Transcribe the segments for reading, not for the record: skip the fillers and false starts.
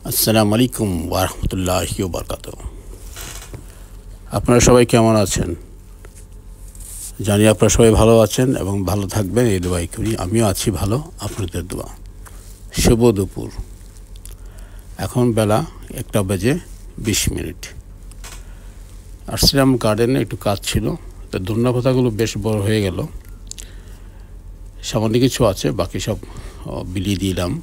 আসসালামু আলাইকুম ওয়া রাহমাতুল্লাহি ওয়া বারাকাতুহু। আপনারা সবাই কেমন আছেন? জানি আপনারা সবাই ভালো আছেন এবং ভালো থাকবেন এই দোয়াই করি। আমিও আছি ভালো, আপনাদের দোয়া। শুভ দুপুর। এখন বেলা 1:20। আসছিলাম গার্ডেনে, একটু কাজ ছিল। তো ধনিয়া পাতাগুলো বেশ বড় হয়ে গেল। সামান্য কিছু আছে, বাকি সব বিলিয়ে দিলাম।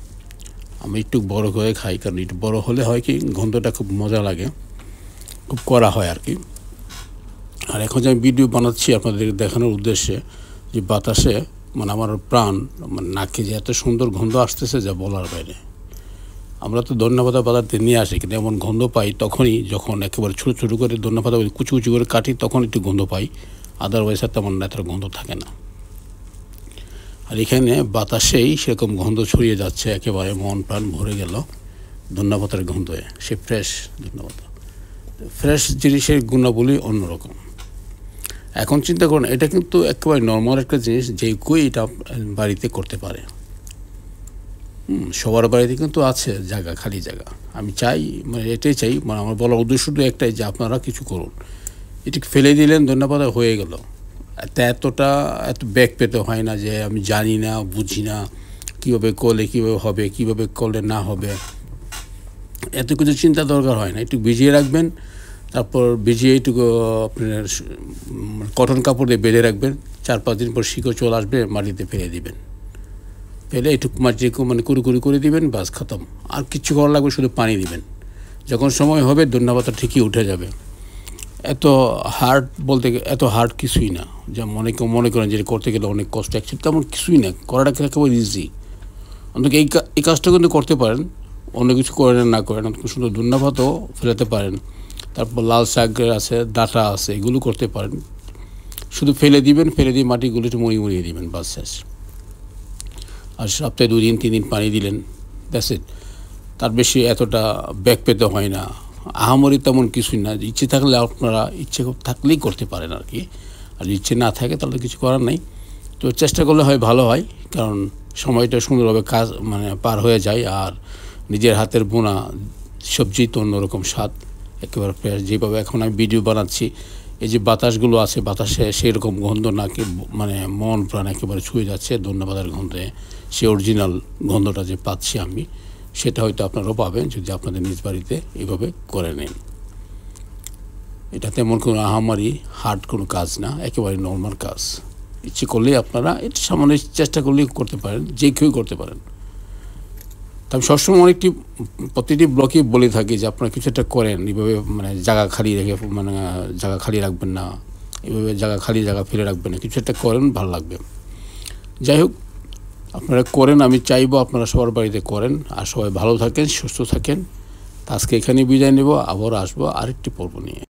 আমি একটু বড় করে খাই, কারণ একটু বড় হলে হয় কি, গন্ধটা খুব মজা লাগে, খুব কড়া হয় আর কি। আর এখন যে আমি ভিডিও বানাচ্ছি আপনাদের দেখানোর উদ্দেশ্যে, যে বাতাসে মানে আমার প্রাণ, মানে নাকে যে এত সুন্দর গন্ধ আসতেছে যা বলার বাইরে। আমরা তো ধনিয়া পাতা বাজারতে নিয়ে আসি, কিন্তু এমন গন্ধ পাই তখনই যখন একেবারে ছোটো ছোটো করে ধনিয়া পাতা কুচি কুচি করে কাটি, তখন একটু গন্ধ পাই। আদারওয়াইজ আর তেমন এত গন্ধ থাকে না। আর এখানে বাতাসেই সেরকম গন্ধ ছড়িয়ে যাচ্ছে, একেবারে মন প্রাণ ভরে গেল ধনিয়া পাতার গন্ধে। সে ফ্রেশ ধনিয়া পাতা, ফ্রেশ জিনিসের গুণাবলী অন্যরকম। এখন চিন্তা করুন, এটা কিন্তু একেবারে নর্মাল একটা জিনিস, যে কেউ এটা বাড়িতে করতে পারে। সবার বাড়িতে কিন্তু আছে জায়গা, খালি জায়গা। আমি চাই, মানে এটাই চাই, মানে আমার বলার উদ্দেশ্য শুধু একটাই, যে আপনারা কিছু করুন। এটি ফেলে দিলেন, ধনিয়া পাতা হয়ে গেল। এত ব্যাগ পেতে হয় না যে আমি জানি না, বুঝি না কীভাবে করলে কীভাবে হবে, কীভাবে করলে না হবে, এত কিছু চিন্তা দরকার হয় না। একটু ভিজিয়ে রাখবেন, তারপর ভিজিয়ে একটু আপনার কটন কাপড় দিয়ে বেঁধে রাখবেন। 4-5 দিন পর শিকড় চলে আসবে, মাটিতে ফেলে দিবেন। ফেলে একটু মাটিকে মানে কুড়ি করে দিবেন, বাস খতম। আর কিচ্ছু করা লাগবে, শুধু পানি দিবেন। যখন সময় হবে ধনিয়া পাতা ঠিকই উঠে যাবে। এত হার্ড বলতে, এত হার্ড কিছুই না, যা মনে করেন যে করতে গেলে অনেক কষ্ট। অ্যাকচুয়ালি তেমন কিছুই না, করাটা একেবারে ইজি। অন্তত এই কাজটা কিন্তু করতে পারেন, অন্য কিছু করেন না করেন, শুধু ধনিয়া পাতাও ফেলাতে পারেন। তারপর লাল শাক আছে, ডাঁটা আছে, এগুলো করতে পারেন। শুধু ফেলে দিবেন, ফেলে দিয়ে মাটিগুলো একটু মুড়িয়ে দিবেন, বাস শেষ। আর সপ্তাহে 2 দিন 3 দিন পানি দিলেন, দ্যাটস ইট। তার বেশি এতটা ব্যাক পেতে হয় না। আহামরি তেমন কিছুই না। ইচ্ছে থাকলে আপনারা ইচ্ছে থাকলেই করতে পারেন আর কি। আর ইচ্ছে না থাকে তাহলে কিছু করার নেই। তো চেষ্টা করলে হয়, ভালো হয়, কারণ সময়টা সুন্দরভাবে কাজ মানে পার হয়ে যায়। আর নিজের হাতের বোনা সবজি তো অন্যরকম স্বাদ, একেবারে ফ্রেশ। যেভাবে এখন আমি ভিডিও বানাচ্ছি, এই যে বাতাসগুলো আছে, বাতাসে সেরকম গন্ধ নাকি মানে মন প্রাণ একেবারে ছুঁয়ে যাচ্ছে ধনিয়া পাতার গন্ধে। সে অরিজিনাল গন্ধটা যে পাচ্ছি আমি, সেটা হয়তো আপনারাও পাবেন যদি আপনাদের নিজ বাড়িতে এইভাবে করে নেন। এটা তেমন কোনো আহামারি হার্ড কোনো কাজ না, একেবারে নর্মাল কাজ। ইচ্ছে করলেই আপনারা এটা সামান্য চেষ্টা করলেই করতে পারেন, যে কেউ করতে পারেন। তো আমি সবসময় প্রতিটি ব্লকে বলে থাকি যে আপনারা কিছু একটা করেন, এইভাবে মানে জায়গা খালি রেখে, মানে জায়গা খালি রাখবেন না, এইভাবে খালি জায়গা ফেলে রাখবেন না, কিছু একটা করেন, ভালো লাগবে। যাই হোক, আপনারা করেন, আমি চাইবো আপনারা সবার বাড়িতে করেন। আর সবাই ভালো থাকেন, সুস্থ থাকেন। আজকে এখানেই বিদায় নেব, আবার আসবো আরেকটি পর্ব নিয়ে।